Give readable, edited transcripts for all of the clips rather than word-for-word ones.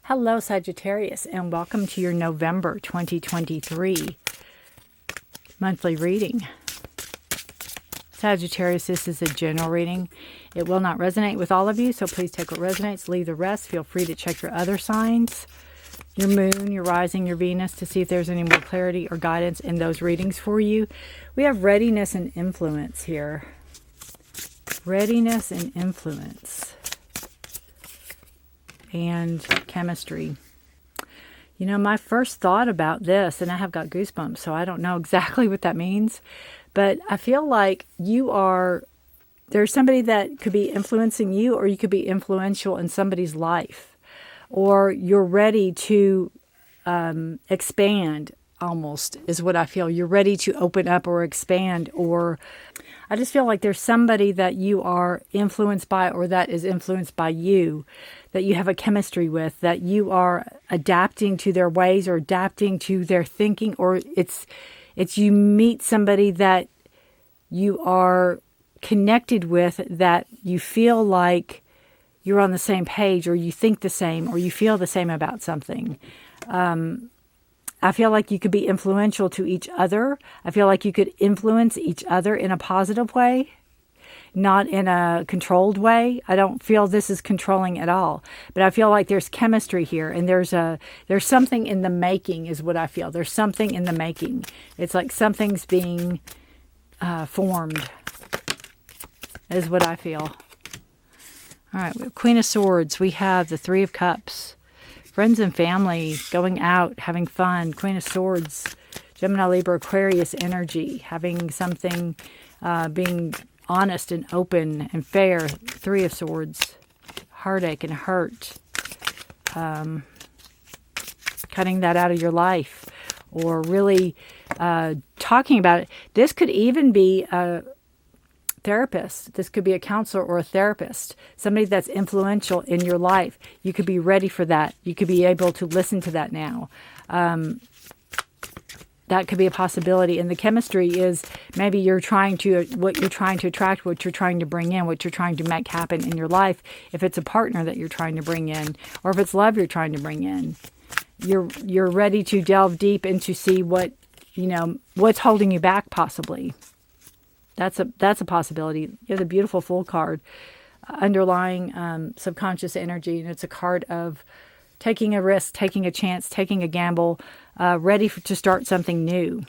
Hello, Sagittarius, and welcome to your November 2023 monthly reading. Sagittarius, this is a general reading. It will not resonate with all of you, so please take what resonates, leave the rest. Feel free to check your other signs, your moon, your rising, your Venus, to see if there's any more clarity or guidance in those readings for you. We have readiness and influence here. Readiness and influence. And chemistry. You know, my first thought about this, and I have got goosebumps, so I don't know exactly what that means, but I feel like there's somebody that could be influencing you, or you could be influential in somebody's life, or you're ready to expand, almost, is what I feel. You're ready to open up or expand, or I just feel like there's somebody that you are influenced by, or that is influenced by you, that you have a chemistry with, that you are adapting to their ways or adapting to their thinking, or it's you meet somebody that you are connected with, that you feel like you're on the same page, or you think the same, or you feel the same about something. I feel like you could be influential to each other. I feel like you could influence each other in a positive way, not in a controlled way. I don't feel this is controlling at all, but I feel like there's chemistry here, and there's something in the making, is what I feel. There's something in the making. It's like something's being formed, is what I feel. All right, we have Queen of Swords. We have the Three of Cups. Friends and family, going out, having fun. Queen of Swords, Gemini, Libra, Aquarius energy. Having something, being honest and open and fair. Three of Swords, heartache and hurt. Cutting that out of your life. Or really talking about it. This could even be a therapist. This could be a counselor or a therapist, somebody that's influential in your life. You could be ready for that. You could be able to listen to that now. That could be a possibility. And the chemistry is maybe what you're trying to attract, what you're trying to bring in, what you're trying to make happen in your life. If it's a partner that you're trying to bring in, or if it's love you're trying to bring in, you're ready to delve deep into see what's holding you back, possibly. That's a possibility. You have the beautiful Fool card, underlying subconscious energy, and it's a card of taking a risk, taking a chance, taking a gamble, ready to start something new.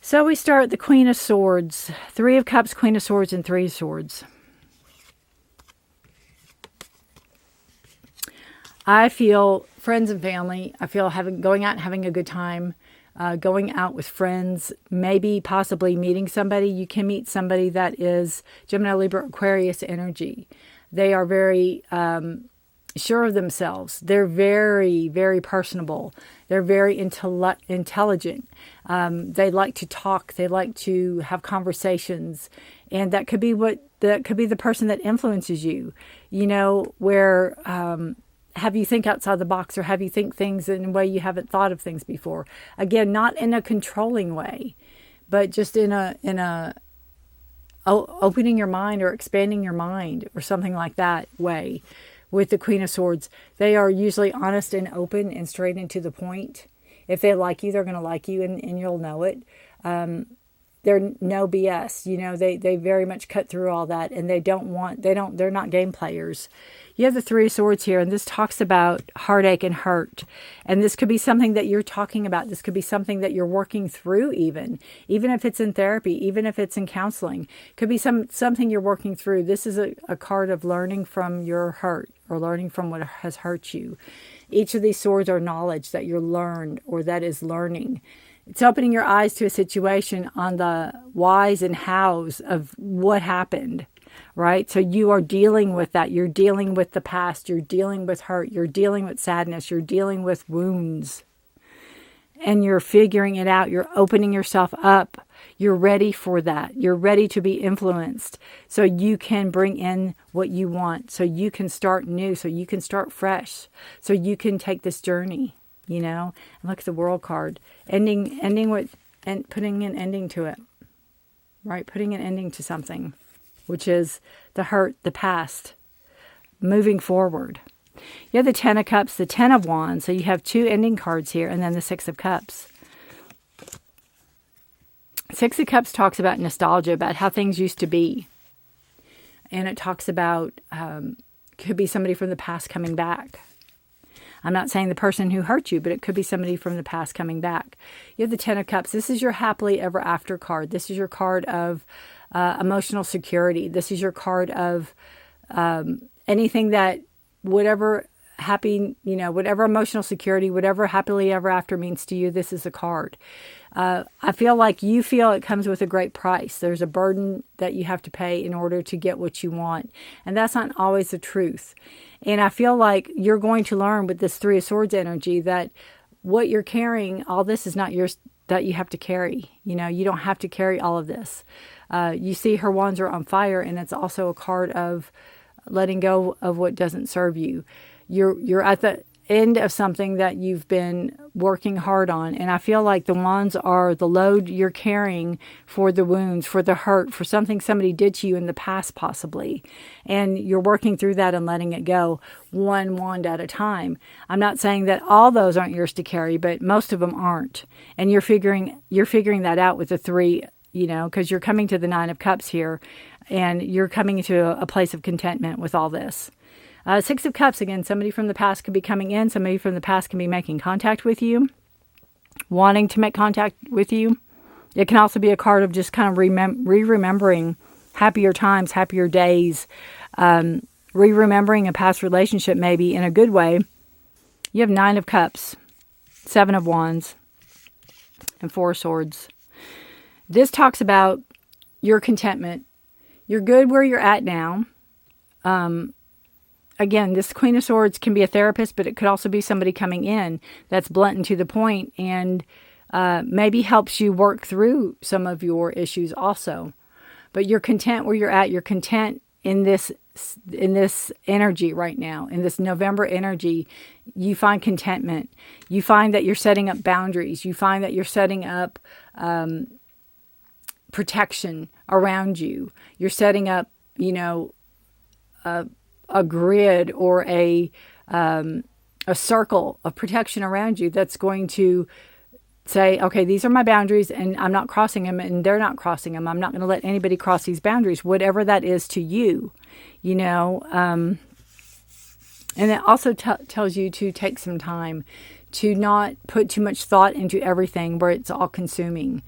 So we start the Queen of Swords, Three of Cups, Queen of Swords, and Three of Swords. I feel friends and family. I feel going out and having a good time. Going out with friends, maybe possibly meeting somebody. You can meet somebody that is Gemini, Libra, Aquarius energy. They are very sure of themselves. They're very, very personable. They're very intelligent. They like to talk. They like to have conversations. And that could be the person that influences you. You know, where have you think outside the box, or have you think things in a way you haven't thought of things before. Again, not in a controlling way, but just in a opening your mind or expanding your mind or something like that way. With the Queen of Swords, they are usually honest and open and straight and to the point. If they like you, they're going to like you, and you'll know it. They're no BS. You know, they very much cut through all that, and they're not game players. You have the Three of Swords here, and this talks about heartache and hurt. And this could be something that you're talking about. This could be something that you're working through, even if it's in therapy, even if it's in counseling. It could be something you're working through. This is a card of learning from your hurt, or learning from what has hurt you. Each of these swords are knowledge that you're learned, or that is learning. It's opening your eyes to a situation on the whys and hows of what happened, right? So you are dealing with that. You're dealing with the past. You're dealing with hurt. You're dealing with sadness. You're dealing with wounds. And you're figuring it out. You're opening yourself up. You're ready for that. You're ready to be influenced. So you can bring in what you want. So you can start new. So you can start fresh. So you can take this journey. You know, and look at the World card, ending with, and putting an ending to it, right? Putting an ending to something, which is the hurt, the past, moving forward. You have the Ten of Cups, the Ten of Wands. So you have 2 ending cards here, and then the Six of Cups. Six of Cups talks about nostalgia, about how things used to be. And it talks about, could be somebody from the past coming back. I'm not saying the person who hurt you, but it could be somebody from the past coming back. You have the Ten of Cups. This is your happily ever after card. This is your card of emotional security. This is your card of anything that, whatever happy, whatever emotional security, whatever happily ever after means to you, this is a card. I feel like you feel it comes with a great price. There's a burden that you have to pay in order to get what you want. And that's not always the truth. And I feel like you're going to learn with this Three of Swords energy that what you're carrying, all this is not yours, that you have to carry. You don't have to carry all of this. You see her wands are on fire, and it's also a card of letting go of what doesn't serve you. You're at the end of something that you've been working hard on. And I feel like the wands are the load you're carrying for the wounds, for the hurt, for something somebody did to you in the past possibly. And you're working through that and letting it go one wand at a time. I'm not saying that all those aren't yours to carry, but most of them aren't. And you're figuring that out with the 3, because you're coming to the 9 of Cups here, and you're coming into a place of contentment with all this. Six of Cups, again, somebody from the past could be coming in. Somebody from the past can be making contact with you, wanting to make contact with you. It can also be a card of just kind of remembering happier times, happier days, remembering a past relationship maybe in a good way. You have 9 of Cups, 7 of Wands, and 4 of Swords. This talks about your contentment. You're good where you're at now. Again, this Queen of Swords can be a therapist, but it could also be somebody coming in that's blunt and to the point, and maybe helps you work through some of your issues also. But you're content where you're at. You're content in this energy right now, in this November energy. You find contentment. You find that you're setting up boundaries. You find that you're setting up protection around you. You're setting up, a grid or a circle of protection around you that's going to say, okay, these are my boundaries, and I'm not crossing them, and they're not crossing them. I'm not going to let anybody cross these boundaries, whatever that is to you, And it also tells you to take some time, to not put too much thought into everything where it's all consuming.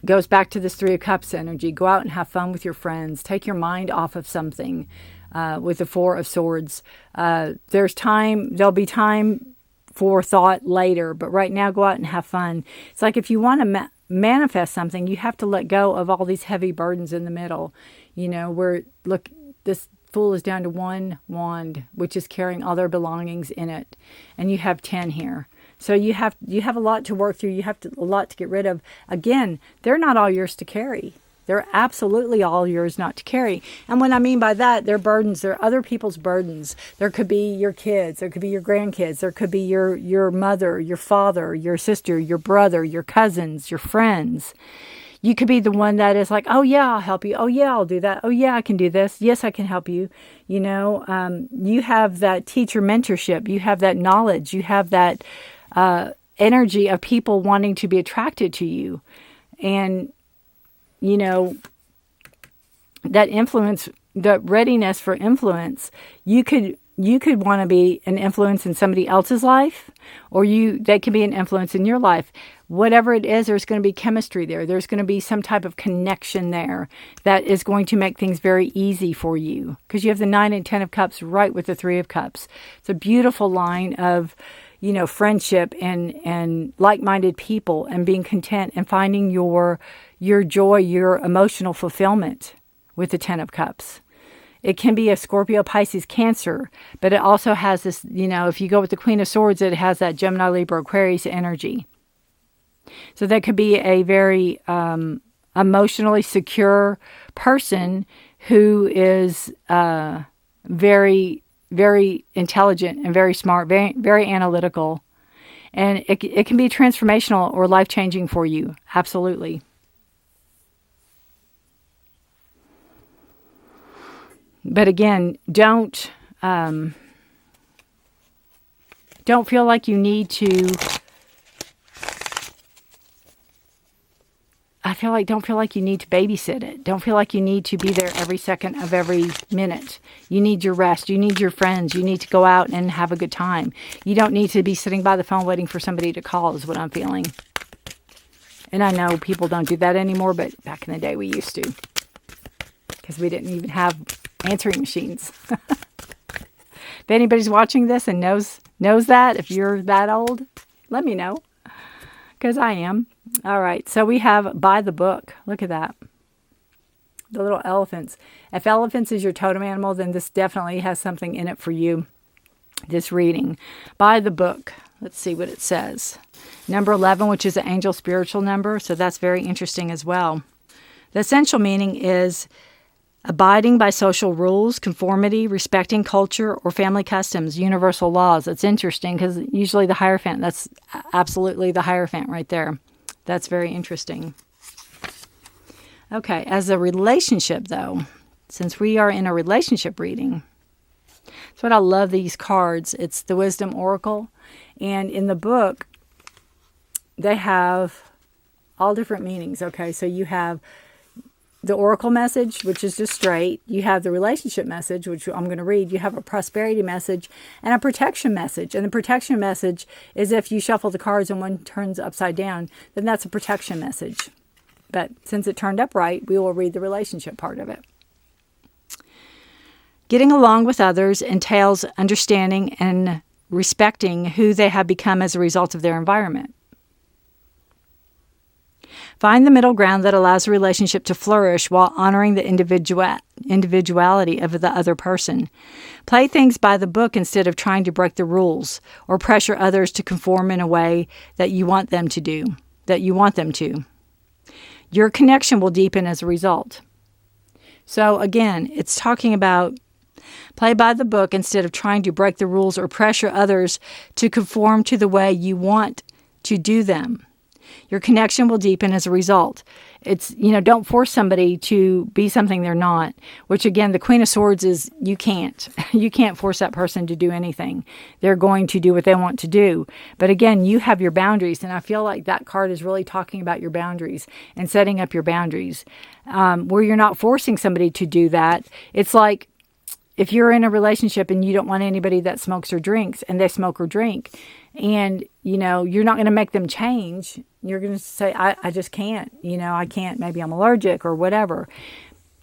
Goes back to this Three of Cups energy. Go out and have fun with your friends. Take your mind off of something. With the Four of Swords, there'll be time for thought later, but right now go out and have fun. It's like if you want to manifest something, you have to let go of all these heavy burdens in the middle, where, look, this Fool is down to 1 wand, which is carrying all their belongings in it, and you have 10 here. So you have a lot to work through. You have a lot to get rid of. Again, they're not all yours to carry. They're absolutely all yours not to carry. And what I mean by that, they're burdens. They're other people's burdens. There could be your kids. There could be your grandkids. There could be your mother, your father, your sister, your brother, your cousins, your friends. You could be the one that is like, oh, yeah, I'll help you. Oh, yeah, I'll do that. Oh, yeah, I can do this. Yes, I can help you. You have that teacher mentorship. You have that knowledge. You have that energy of people wanting to be attracted to you. And that influence, that readiness for influence, you could want to be an influence in somebody else's life, or they can be an influence in your life. Whatever it is, there's going to be chemistry there. There's going to be some type of connection there that is going to make things very easy for you, because you have the 9 and 10 of Cups right with the 3 of Cups. It's a beautiful line of friendship and like-minded people, and being content and finding your joy, your emotional fulfillment with the 10 of Cups. It can be a Scorpio, Pisces, Cancer, but it also has this, if you go with the Queen of Swords, it has that Gemini, Libra, Aquarius energy. So that could be a very emotionally secure person who is very, very intelligent and very smart, very, very analytical. And it can be transformational or life-changing for you. Absolutely. But again, don't Don't feel like you need to... don't feel like you need to babysit it. Don't feel like you need to be there every second of every minute. You need your rest. You need your friends. You need to go out and have a good time. You don't need to be sitting by the phone waiting for somebody to call is what I'm feeling. And I know people don't do that anymore, but back in the day we used to. Because we didn't even have answering machines. If anybody's watching this and knows that, if you're that old, let me know. Because I am. All right, so we have by the book. Look at that. The little elephants. If elephants is your totem animal, then this definitely has something in it for you. This reading. By the book. Let's see what it says. Number 11, which is an angel spiritual number. So that's very interesting as well. The essential meaning is abiding by social rules, conformity, respecting culture or family customs, universal laws. It's interesting because usually the Hierophant, that's absolutely the Hierophant right there. That's very interesting. Okay, as a relationship though, since we are in a relationship reading, that's what I love these cards. It's the Wisdom Oracle. And in the book, they have all different meanings. Okay, so you have the oracle message, which is just straight. You have the relationship message, which I'm going to read. You have a prosperity message and a protection message. And the protection message is if you shuffle the cards and one turns upside down, then that's a protection message. But since it turned upright, we will read the relationship part of it. Getting along with others entails understanding and respecting who they have become as a result of their environment. Find the middle ground that allows a relationship to flourish while honoring the individuality of the other person. Play things by the book instead of trying to break the rules or pressure others to conform in a way that you want them to. Your connection will deepen as a result. So again, it's talking about play by the book instead of trying to break the rules or pressure others to conform to the way you want to do them. Your connection will deepen as a result. It's, don't force somebody to be something they're not, which again, the Queen of Swords is you can't force that person to do anything. They're going to do what they want to do. But again, you have your boundaries. And I feel like that card is really talking about your boundaries and setting up your boundaries, where you're not forcing somebody to do that. It's like if you're in a relationship and you don't want anybody that smokes or drinks and they smoke or drink, and, you're not going to make them change. You're going to say, I just can't, I can't, maybe I'm allergic or whatever.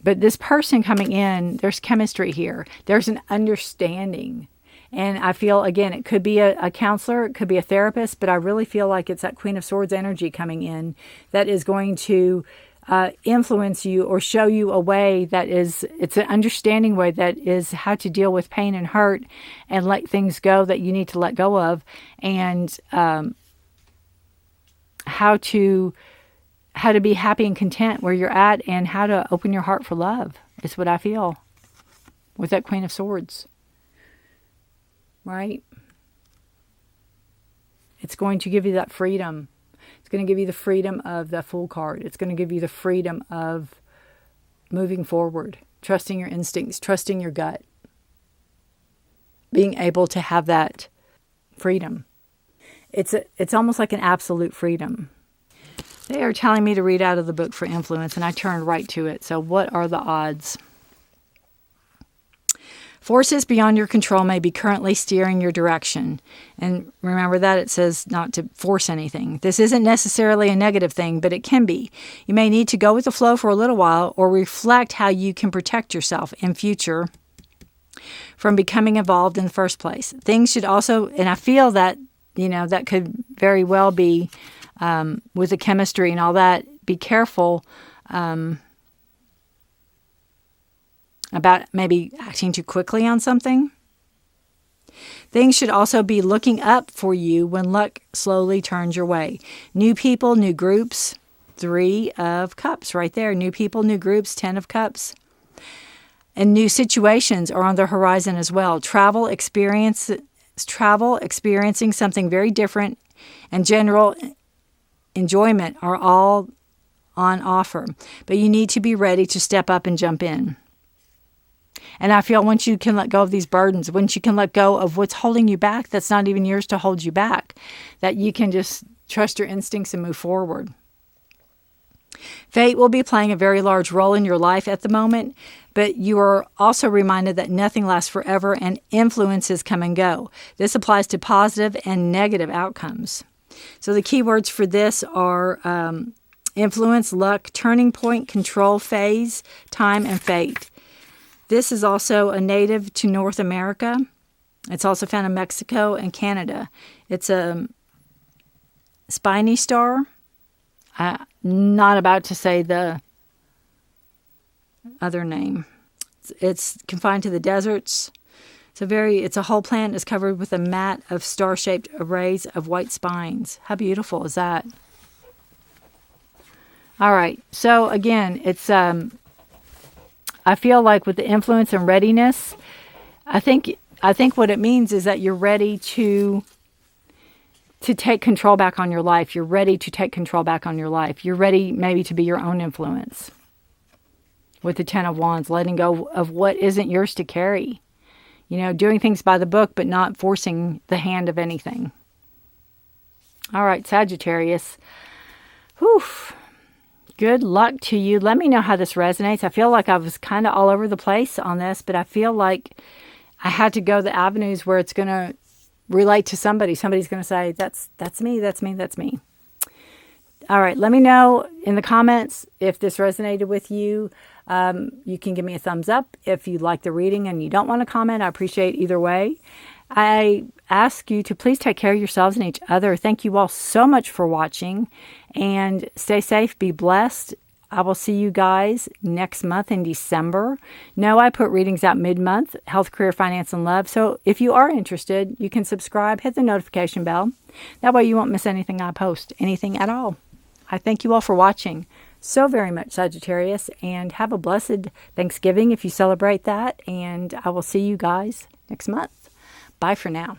But this person coming in, there's chemistry here. There's an understanding. And I feel, again, it could be a counselor, it could be a therapist, but I really feel like it's that Queen of Swords energy coming in that is going to influence you or show you a way it's an understanding way that is how to deal with pain and hurt and let things go that you need to let go of, and how to be happy and content where you're at, and how to open your heart for love is what I feel with that Queen of Swords. Right? It's going to give you that freedom. It's going to give you the freedom of the Fool card. It's going to give you the freedom of moving forward, trusting your instincts, trusting your gut, being able to have that freedom. It's almost like an absolute freedom. They are telling me to read out of the book for influence, and I turned right to it. So what are the odds? Forces beyond your control may be currently steering your direction. And remember that it says not to force anything. This isn't necessarily a negative thing, but it can be. You may need to go with the flow for a little while or reflect how you can protect yourself in future from becoming involved in the first place. Things should also, and I feel that, that could very well be with the chemistry and all that. Be careful about maybe acting too quickly on something. Things should also be looking up for you when luck slowly turns your way. New people, new groups, 3 of Cups right there. New people, new groups, 10 of Cups. And new situations are on the horizon as well. Travel, experiencing something very different, and general enjoyment are all on offer. But you need to be ready to step up and jump in. And I feel once you can let go of these burdens, once you can let go of what's holding you back, that's not even yours to hold you back, that you can just trust your instincts and move forward. Fate will be playing a very large role in your life at the moment, but you are also reminded that nothing lasts forever and influences come and go. This applies to positive and negative outcomes. So the key words for this are influence, luck, turning point, control, phase, time, and fate. This is also a native to North America. It's also found in Mexico and Canada. It's a spiny star. I'm not about to say the other name. It's confined to the deserts. It's a whole plant is covered with a mat of star-shaped arrays of white spines. How beautiful is that? All right. So again, it's I feel like with the influence and readiness, I think what it means is that you're ready to take control back on your life. You're ready to take control back on your life. You're ready maybe to be your own influence. With the Ten of Wands, letting go of what isn't yours to carry. Doing things by the book, but not forcing the hand of anything. All right, Sagittarius. Whew. Good luck to you. Let me know how this resonates. I feel like I was kind of all over the place on this, but I feel like I had to go the avenues where it's going to relate to somebody. Somebody's going to say, that's me, that's me, that's me. All right, let me know in the comments if this resonated with you. You can give me a thumbs up if you like the reading and you don't want to comment. I appreciate either way. I ask you to please take care of yourselves and each other. Thank you all so much for watching, and stay safe, be blessed. I will see you guys next month in December. No, I put readings out mid-month, health, career, finance, and love. So if you are interested, you can subscribe, hit the notification bell. That way you won't miss anything I post, anything at all. I thank you all for watching so very much, Sagittarius, and have a blessed Thanksgiving if you celebrate that. And I will see you guys next month. Bye for now.